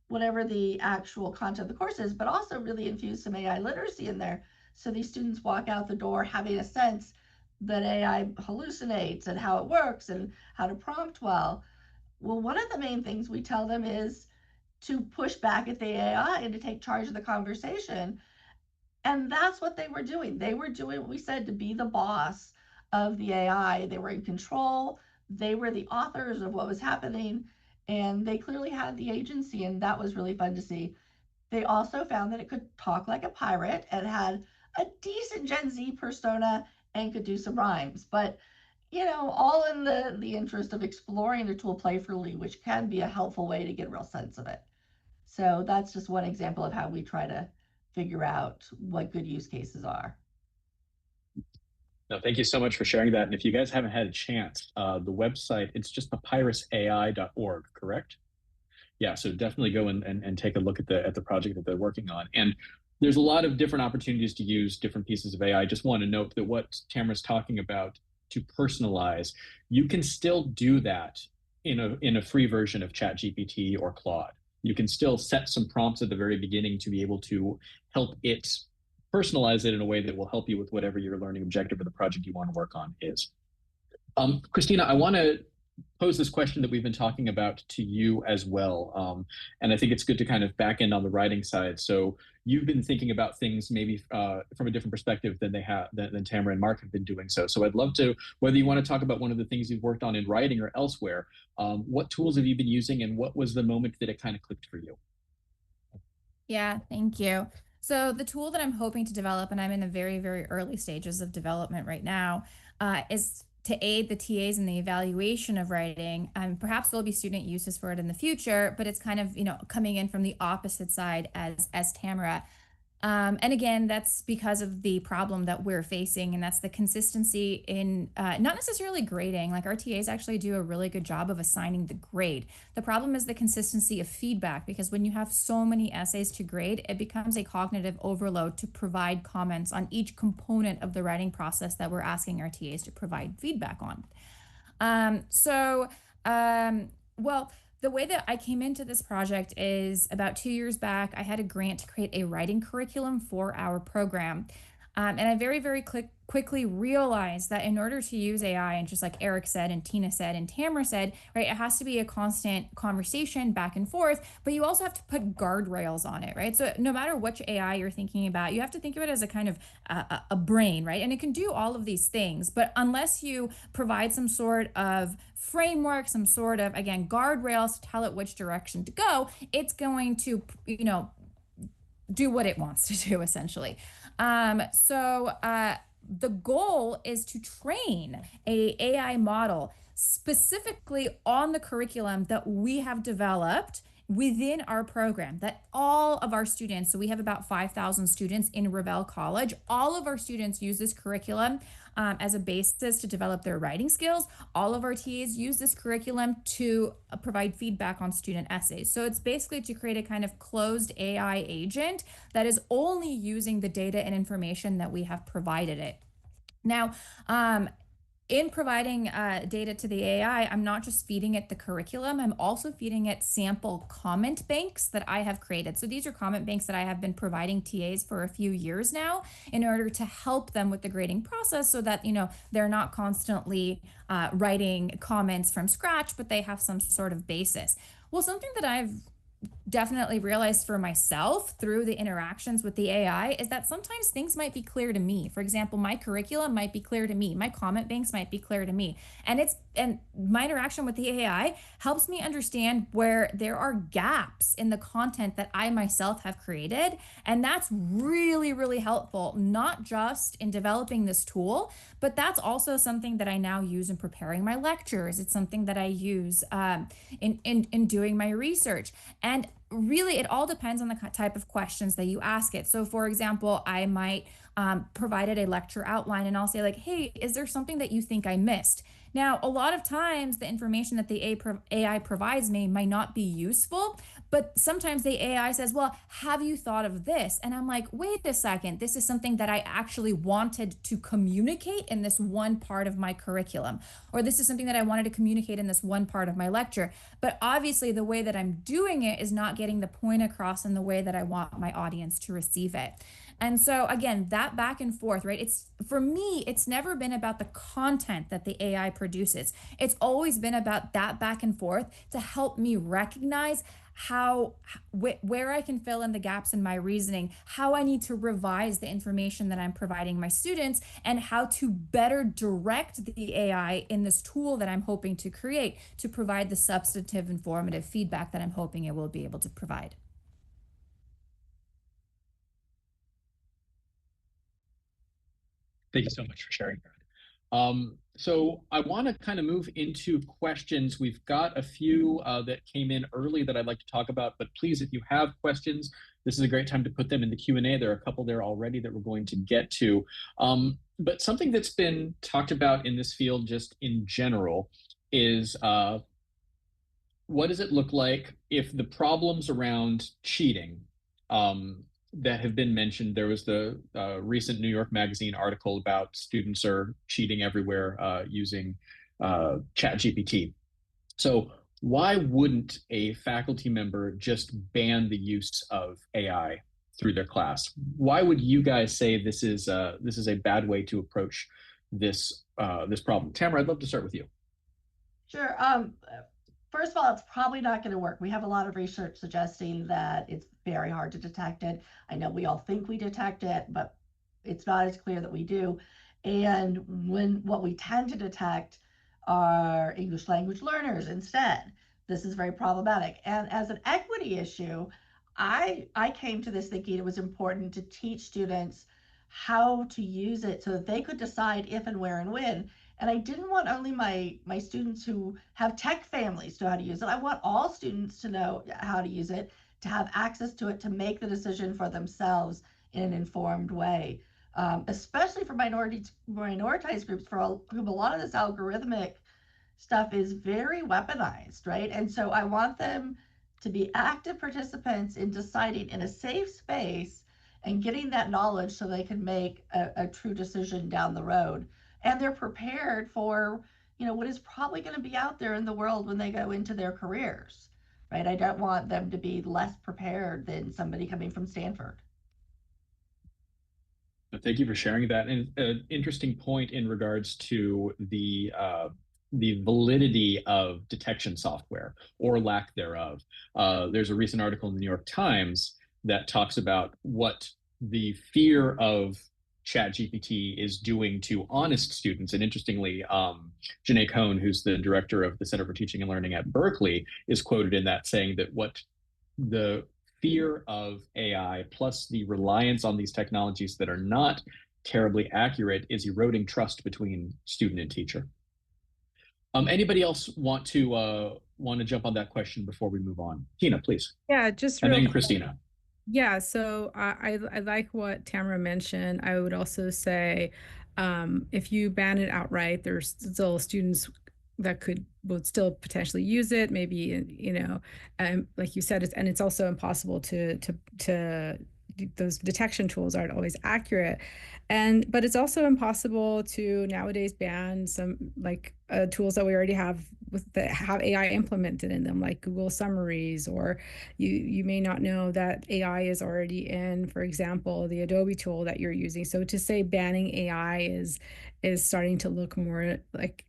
whatever the actual content of the course is, but also really infuse some AI literacy in there. So these students walk out the door having a sense that AI hallucinates and how it works and how to prompt well. Well, one of the main things we tell them is to push back at the AI and to take charge of the conversation. And that's what they were doing. They were doing what we said, to be the boss of the AI. They were in control. They were the authors of what was happening, and they clearly had the agency, and that was really fun to see. They also found that it could talk like a pirate and had a decent Gen Z persona and could do some rhymes. But all in the interest of exploring the tool playfully, which can be a helpful way to get a real sense of it. So that's just one example of how we try to figure out what good use cases are. No, thank you so much for sharing that. And if you guys haven't had a chance, the website, it's just papyrusai.org, correct? Yeah, so definitely go and take a look at the project that they're working on. And there's a lot of different opportunities to use different pieces of AI. I just want to note that what Tamara's talking about, to personalize, you can still do that in a free version of ChatGPT or Claude. You can still set some prompts at the very beginning to be able to help it personalize it in a way that will help you with whatever your learning objective or the project you want to work on is. Christina, I want to pose this question that we've been talking about to you as well. And I think it's good to kind of back end on the writing side. So you've been thinking about things maybe from a different perspective than Tamara and Mark have been doing so. So I'd love to, whether you want to talk about one of the things you've worked on in writing or elsewhere, what tools have you been using and what was the moment that it kind of clicked for you? Yeah, thank you. So the tool that I'm hoping to develop, and I'm in the very, very early stages of development right now, is to aid the TAs in the evaluation of writing. Perhaps there'll be student uses for it in the future, but it's kind of, coming in from the opposite side as Tamara. And again, that's because of the problem that we're facing, and that's the consistency in not necessarily grading. Like, our TAs actually do a really good job of assigning the grade. The problem is the consistency of feedback, because when you have so many essays to grade, it becomes a cognitive overload to provide comments on each component of the writing process that we're asking our TAs to provide feedback on. Well, the way that I came into this project is about 2 years back. I had a grant to create a writing curriculum for our program. And I very, very quickly realized that in order to use AI, and just like Eric said, and Tina said, and Tamara said, right, it has to be a constant conversation back and forth, but you also have to put guardrails on it, right? So no matter which AI you're thinking about, you have to think of it as a kind of a brain, right? And it can do all of these things, but unless you provide some sort of framework, some sort of, again, guardrails to tell it which direction to go, it's going to, do what it wants to do, essentially. The goal is to train a AI model specifically on the curriculum that we have developed within our program, that all of our students, so we have about 5,000 students in Revelle College, all of our students use this curriculum as a basis to develop their writing skills. All of our TAs use this curriculum to provide feedback on student essays. So it's basically to create a kind of closed AI agent that is only using the data and information that we have provided it. Now, in providing data to the AI, I'm not just feeding it the curriculum, I'm also feeding it sample comment banks that I have created. So these are comment banks that I have been providing TAs for a few years now in order to help them with the grading process, so that, they're not constantly writing comments from scratch, but they have some sort of basis. Well, something that I've definitely realized for myself through the interactions with the AI is that sometimes things might be clear to me. For example, my curriculum might be clear to me. My comment banks might be clear to me. And my interaction with the AI helps me understand where there are gaps in the content that I myself have created. And that's really, really helpful, not just in developing this tool, but that's also something that I now use in preparing my lectures. It's something that I use in doing my research. And really, it all depends on the type of questions that you ask it. So for example, I might provide it a lecture outline, and I'll say like, hey, is there something that you think I missed? Now, a lot of times the information that the AI provides me might not be useful, but sometimes the AI says, well, have you thought of this? And I'm like, wait a second, this is something that I actually wanted to communicate in this one part of my curriculum, or this is something that I wanted to communicate in this one part of my lecture. But obviously the way that I'm doing it is not getting the point across in the way that I want my audience to receive it. And so again, that back and forth, right? It's, for me, it's never been about the content that the AI produces. It's always been about that back and forth to help me recognize where I can fill in the gaps in my reasoning, how I need to revise the information that I'm providing my students, and how to better direct the AI in this tool that I'm hoping to create to provide the substantive, informative feedback that I'm hoping it will be able to provide. Thank you so much for sharing that. So I want to kind of move into questions. We've got a few that came in early that I'd like to talk about, but please, if you have questions, this is a great time to put them in the Q&A. There are a couple there already that we're going to get to. But something that's been talked about in this field just in general is what does it look like if the problems around cheating that have been mentioned? There was the recent New York Magazine article about students are cheating everywhere using ChatGPT. So why wouldn't a faculty member just ban the use of AI through their class? Why would you guys say this is a bad way to approach this this problem? Tamara, I'd love to start with you. Sure. First of all, it's probably not going to work. We have a lot of research suggesting that it's very hard to detect it. I know we all think we detect it, but it's not as clear that we do. And what we tend to detect are English language learners instead. This is very problematic. And as an equity issue, I came to this thinking it was important to teach students how to use it so that they could decide if and where and when. And I didn't want only my students who have tech families to know how to use it. I want all students to know how to use it, to have access to it, to make the decision for themselves in an informed way, especially for minoritized groups for whom a lot of this algorithmic stuff is very weaponized, right? And so I want them to be active participants in deciding in a safe space and getting that knowledge so they can make a true decision down the road. And they're prepared for, what is probably going to be out there in the world when they go into their careers, right? I don't want them to be less prepared than somebody coming from Stanford. Thank you for sharing that. And an interesting point in regards to the validity of detection software or lack thereof. There's a recent article in the New York Times that talks about what the fear of ChatGPT is doing to honest students. And interestingly, Janae Cohn, who's the director of the Center for Teaching and Learning at Berkeley, is quoted in that saying that what the fear of AI plus the reliance on these technologies that are not terribly accurate is eroding trust between student and teacher. Anybody else want to jump on that question before we move on? Tina, please. Yeah, just and real then quick. Christina. Yeah, so I like what Tamara mentioned. I would also say if you ban it outright, there's still students that would still potentially use it. Maybe, like you said, it's also impossible to those detection tools aren't always accurate. But it's also impossible to nowadays ban some tools that we already have that have AI implemented in them, like Google summaries, or you may not know that AI is already in, for example, the Adobe tool that you're using. So to say banning AI is starting to look more like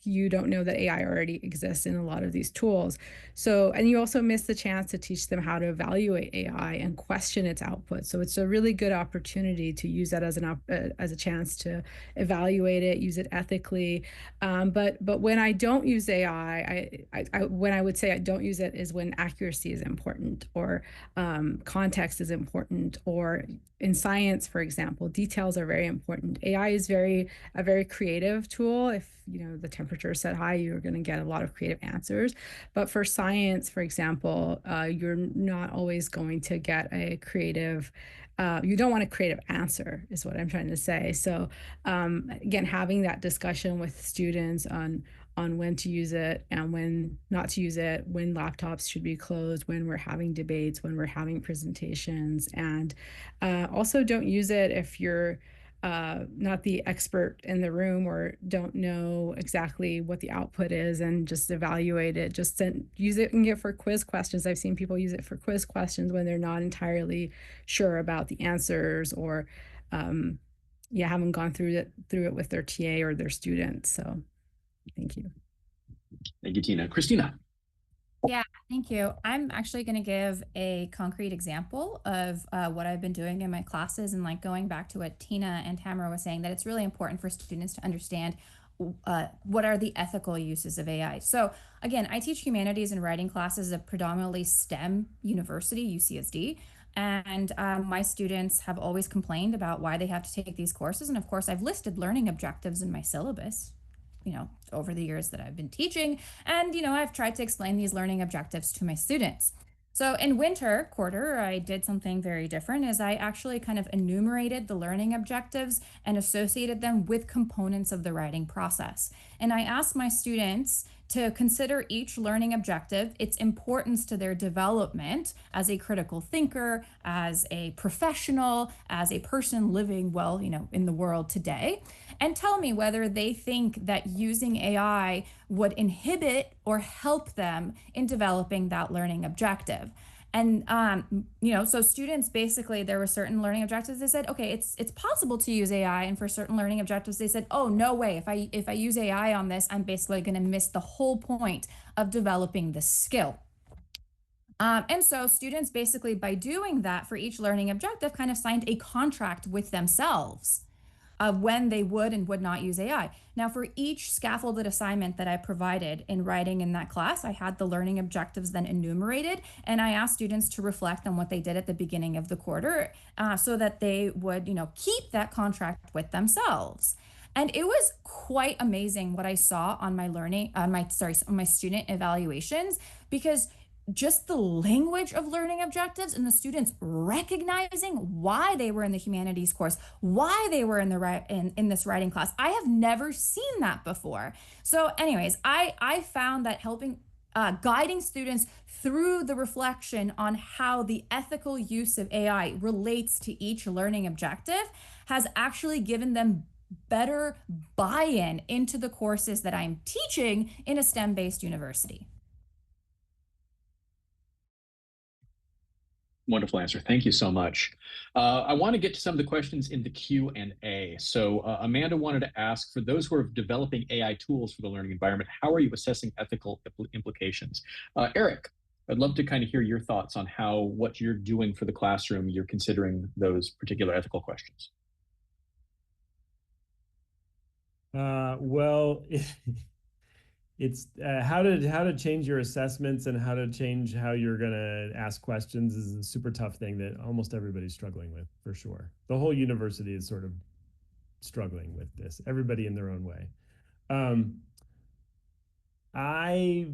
you don't know that AI already exists in a lot of these tools. So, and you also miss the chance to teach them how to evaluate AI and question its output. So it's a really good opportunity to use that as a chance to evaluate it, use it ethically. But when I don't use AI, when I would say I don't use it is when accuracy is important, or context is important, or in science, for example, details are very important. AI is a very creative tool. If the temperature is set high, you're going to get a lot of creative answers. But for science, for example, you're not always going to get a creative you don't want a creative answer is what I'm trying to say. So again, having that discussion with students on when to use it and when not to use it, when laptops should be closed, when we're having debates, when we're having presentations, and also don't use it if you're not the expert in the room or don't know exactly what the output is, and just evaluate it. Just use it and get for quiz questions. I've seen people use it for quiz questions when they're not entirely sure about the answers, or haven't gone through it with their TA or their students. So thank you. Thank you, Tina. Christina. Yeah, thank you. I'm actually going to give a concrete example of what I've been doing in my classes, and like going back to what Tina and Tamara was saying, that it's really important for students to understand what are the ethical uses of AI. So again, I teach humanities and writing classes at predominantly STEM university, UCSD. And my students have always complained about why they have to take these courses. And of course, I've listed learning objectives in my syllabus, over the years that I've been teaching. And, I've tried to explain these learning objectives to my students. So in winter quarter, I did something very different, is I actually kind of enumerated the learning objectives and associated them with components of the writing process. And I asked my students to consider each learning objective, its importance to their development as a critical thinker, as a professional, as a person living well, in the world today, and tell me whether they think that using AI would inhibit or help them in developing that learning objective. And, so students, basically, there were certain learning objectives. They said, okay, it's possible to use AI. And for certain learning objectives, they said, oh, no way. If I use AI on this, I'm basically going to miss the whole point of developing this skill. And so students, basically, by doing that for each learning objective, kind of signed a contract with themselves of when they would and would not use AI. Now, for each scaffolded assignment that I provided in writing in that class, I had the learning objectives then enumerated, and I asked students to reflect on what they did at the beginning of the quarter, so that they would, keep that contract with themselves. And it was quite amazing what I saw on my on my student evaluations, because just the language of learning objectives and the students recognizing why they were in the humanities course, why they were in this writing class. I have never seen that before. So anyways, I found that helping guiding students through the reflection on how the ethical use of AI relates to each learning objective has actually given them better buy-in into the courses that I'm teaching in a STEM-based university. Wonderful answer. Thank you so much. I want to get to some of the questions in the Q&A. So Amanda wanted to ask, for those who are developing AI tools for the learning environment, how are you assessing ethical implications? Eric, I'd love to kind of hear your thoughts on how what you're doing for the classroom, you're considering those particular ethical questions. Well, it's how to change your assessments and how to change how you're going to ask questions is a super tough thing that almost everybody's struggling with, for sure. The whole university is sort of struggling with this, everybody in their own way. I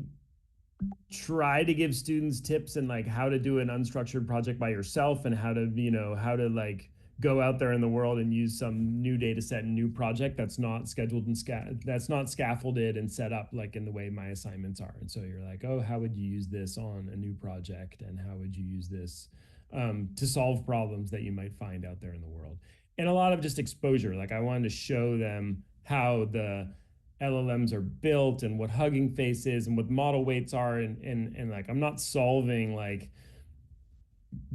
try to give students tips and like how to do an unstructured project by yourself, and how to like go out there in the world and use some new data set and new project that's not scheduled and that's not scaffolded and set up like in the way my assignments are. And so you're like, oh, how would you use this on a new project, and how would you use this to solve problems that you might find out there in the world? And a lot of just exposure. Like I wanted to show them how the LLMs are built and what Hugging Face is and what model weights are, and like I'm not solving like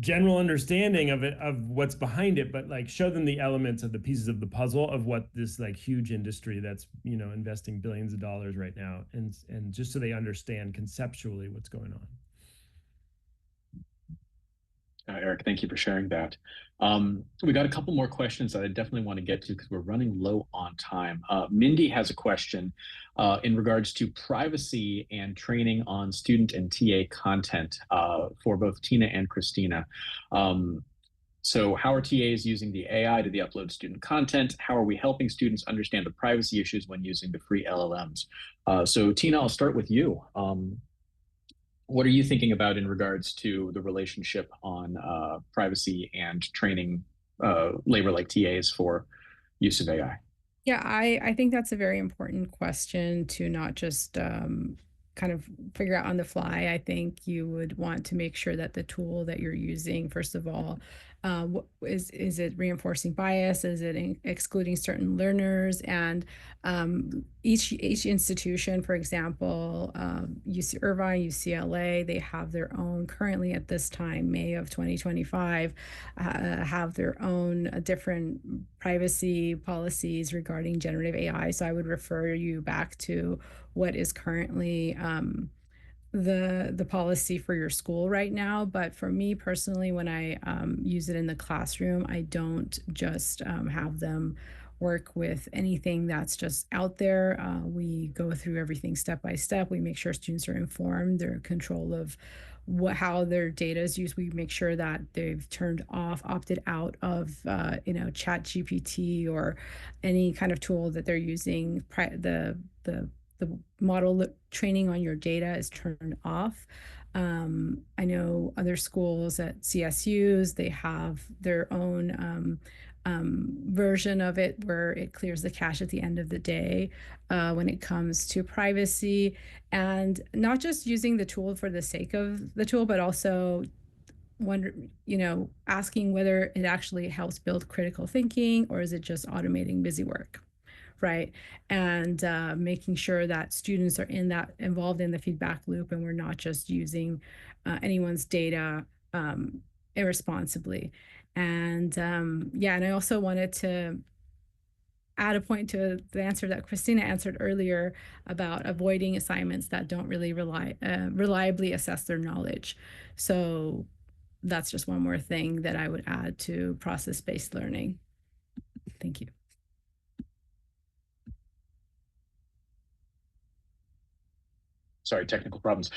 general understanding of it, of what's behind it, but like show them the elements of the pieces of the puzzle of what this like huge industry that's investing billions of dollars right now, and just so they understand conceptually what's going on. Eric, thank you for sharing that. We got a couple more questions that I definitely want to get to because we're running low on time. Mindy has a question in regards to privacy and training on student and TA content for both Tina and Christina. So how are TAs using the AI to upload student content? How are we helping students understand the privacy issues when using the free LLMs? So Tina, I'll start with you. What are you thinking about in regards to the relationship on privacy and training labor like TAs for use of AI? Yeah, I think that's a very important question to not just kind of figure out on the fly. I think you would want to make sure that the tool that you're using, first of all, is it reinforcing bias? Is it excluding certain learners? And each institution, for example, UC Irvine, UCLA, they have their own, currently at this time, May of 2025, have their own different privacy policies regarding generative AI. So I would refer you back to what is currently the policy for your school right now. But for me personally, when I use it in the classroom, I don't just have them work with anything that's just out there. We go through everything step by step. We make sure students are informed, they're in control of how their data is used. We make sure that they've turned off, opted out of, Chat GPT or any kind of tool that they're using. The model training on your data is turned off. I know other schools at CSUs, they have their own version of it where it clears the cache at the end of the day when it comes to privacy, and not just using the tool for the sake of the tool, but also asking whether it actually helps build critical thinking or is it just automating busy work, right? And making sure that students are involved in the feedback loop, and we're not just using anyone's data irresponsibly. And and I also wanted to add a point to the answer that Christina answered earlier about avoiding assignments that don't really reliably assess their knowledge. So that's just one more thing that I would add to process-based learning. Thank you. Sorry, technical problems.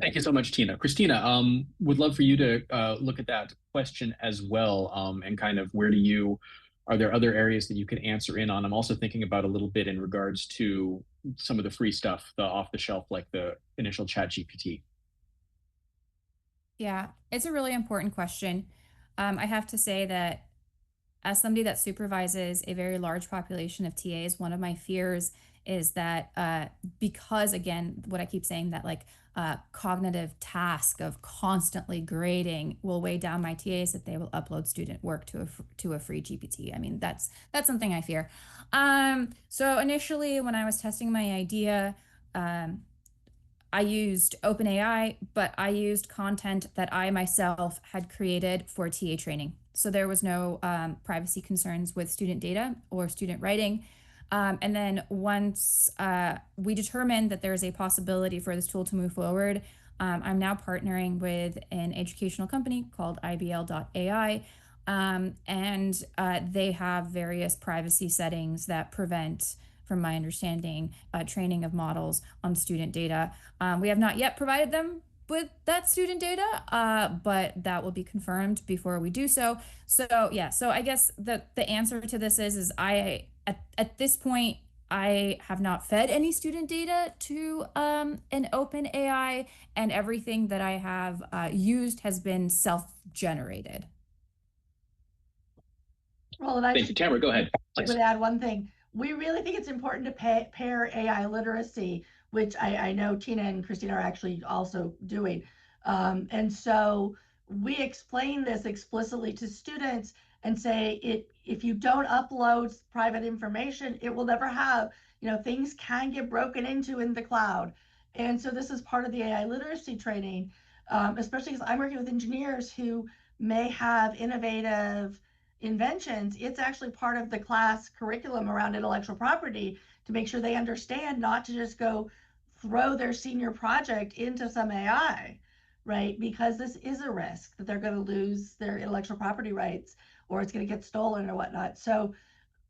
Thank you so much, Tina. Christina, would love for you to look at that question as well, and kind of are there other areas that you could answer in on? I'm also thinking about a little bit in regards to some of the free stuff, the off the shelf, like the initial Chat GPT. Yeah, it's a really important question. I have to say that as somebody that supervises a very large population of TAs, one of my fears is that because, again, what I keep saying, that cognitive task of constantly grading will weigh down my TAs, that they will upload student work to a free GPT. I mean, that's something I fear. So initially, when I was testing my idea, I used OpenAI, but I used content that I myself had created for TA training. So there was no privacy concerns with student data or student writing. And then once we determined that there's a possibility for this tool to move forward, I'm now partnering with an educational company called IBL.ai. And they have various privacy settings that prevent, from my understanding, training of models on student data. We have not yet provided them with that student data, but that will be confirmed before we do so. So yeah, so I guess the answer to this is I at this point, I have not fed any student data to an open AI, and everything that I have used has been self-generated. Well, and Thank you, Tamara. Go ahead. I would add one thing. We really think it's important to pair AI literacy, which I know Tina and Christina are actually also doing. And so we explain this explicitly to students and say, if you don't upload private information, it will never have, things can get broken into in the cloud. And so this is part of the AI literacy training, especially because I'm working with engineers who may have innovative inventions. It's actually part of the class curriculum around intellectual property to make sure they understand not to just go throw their senior project into some AI, right? Because this is a risk that they're going to lose their intellectual property rights or it's going to get stolen or whatnot. So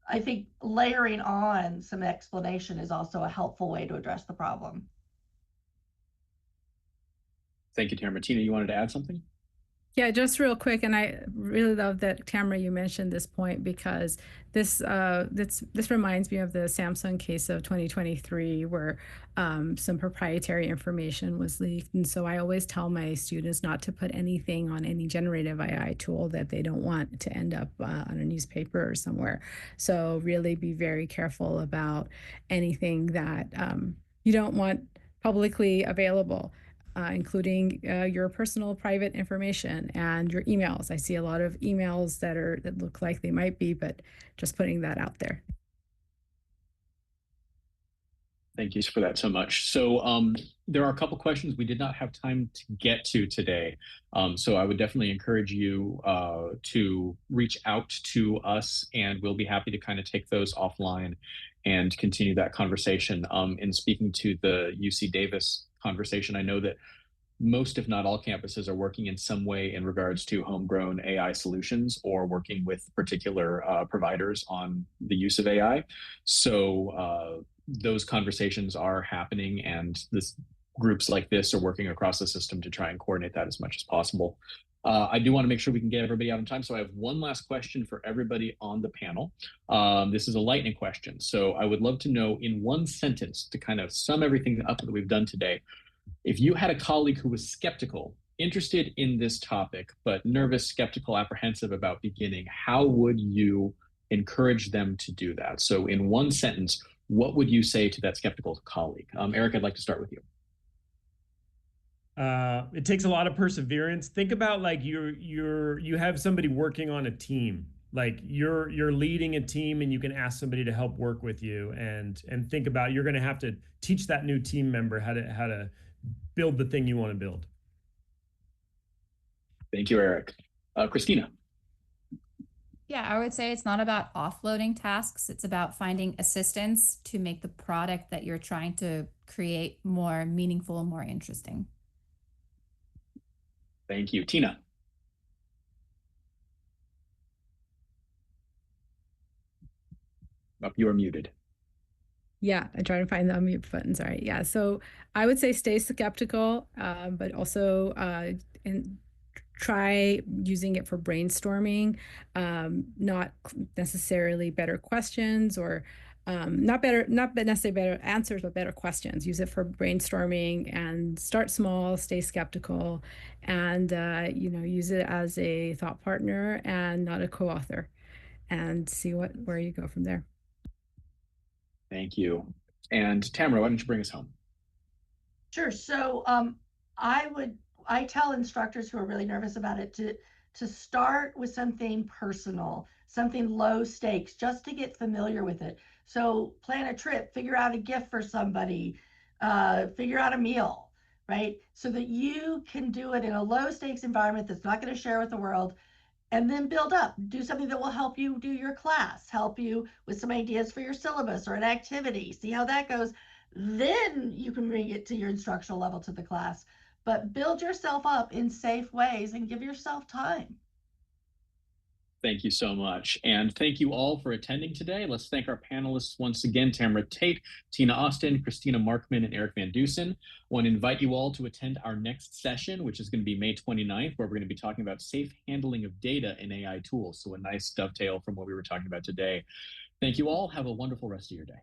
I think layering on some explanation is also a helpful way to address the problem. Thank you, Tamara. Tina, you wanted to add something? Yeah, just real quick, and I really love that, Tamara, you mentioned this point, because this reminds me of the Samsung case of 2023, where some proprietary information was leaked. And so I always tell my students not to put anything on any generative AI tool that they don't want to end up on a newspaper or somewhere. So really be very careful about anything that you don't want publicly available. Including your personal private information and your emails. I see a lot of emails that look like they might be, but just putting that out there. Thank you for that so much. So there are a couple questions we did not have time to get to today. So I would definitely encourage you to reach out to us, and we'll be happy to kind of take those offline and continue that conversation. In speaking to the UC Davis conversation, I know that most, if not all, campuses are working in some way in regards to homegrown AI solutions or working with particular providers on the use of AI. So those conversations are happening, and groups like this are working across the system to try and coordinate that as much as possible. I do want to make sure we can get everybody out on time. So I have one last question for everybody on the panel. This is a lightning question. So I would love to know, in one sentence, to kind of sum everything up that we've done today, if you had a colleague who was skeptical, interested in this topic, but nervous, skeptical, apprehensive about beginning, how would you encourage them to do that? So in one sentence, what would you say to that skeptical colleague? Eric, I'd like to start with you. It takes a lot of perseverance. Think about, like, you have somebody working on a team. Like, you're leading a team, and you can ask somebody to help work with you, and think about, you're going to have to teach that new team member how to build the thing you want to build. Thank you, Eric. Christina. Yeah, I would say it's not about offloading tasks. It's about finding assistance to make the product that you're trying to create more meaningful and more interesting. Thank you. Tina. You are muted. Yeah, I try to find the unmute button. Sorry. Yeah, so I would say stay skeptical, but also try using it for brainstorming, not necessarily better questions, or not necessarily better answers, but better questions. Use it for brainstorming, and start small, stay skeptical, and use it as a thought partner and not a co-author, and see where you go from there. Thank you. And Tamara, why don't you bring us home? Sure. So I tell instructors who are really nervous about it to start with something personal, something low stakes, just to get familiar with it. So plan a trip, figure out a gift for somebody, figure out a meal, right? So that you can do it in a low stakes environment that's not going to share with the world, and then build up. Do something that will help you do your class, help you with some ideas for your syllabus or an activity. See how that goes. Then you can bring it to your instructional level, to the class. But build yourself up in safe ways and give yourself time. Thank you so much. And thank you all for attending today. Let's thank our panelists once again: Tamara Tate, Tina Austin, Christina Markman, and Eric Van Dusen. I want to invite you all to attend our next session, which is going to be May 29th, where we're going to be talking about safe handling of data in AI tools. So a nice dovetail from what we were talking about today. Thank you all. Have a wonderful rest of your day.